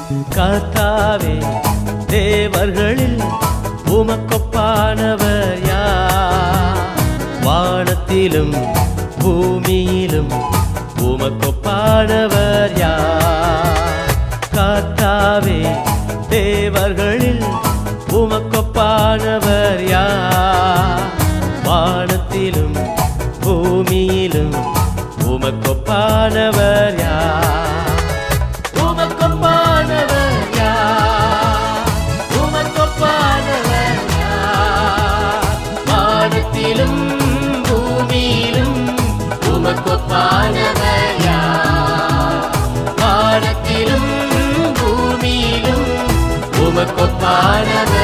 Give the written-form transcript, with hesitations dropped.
கர்த்தாவே தேவர்களில் உமக்கொப்பானவர் யார்? வானத்திலும் பூமியிலும் உமக்கொப்பானவர் யார்? கர்த்தாவே தேவர்களில் உமக்கொப்பானவர் யார்? வானத்திலும் பூமியிலும் உமக்கொப்பானவர் யார்? உமக்கொப்பானவர் யார்? உமக்கொப்பானவர் யார்? வானத்திலும் பூமியிலும் உமக்கொப்பானவர் யார்? வானத்திலும் பூமியிலும் உமக்கொப்பானவர்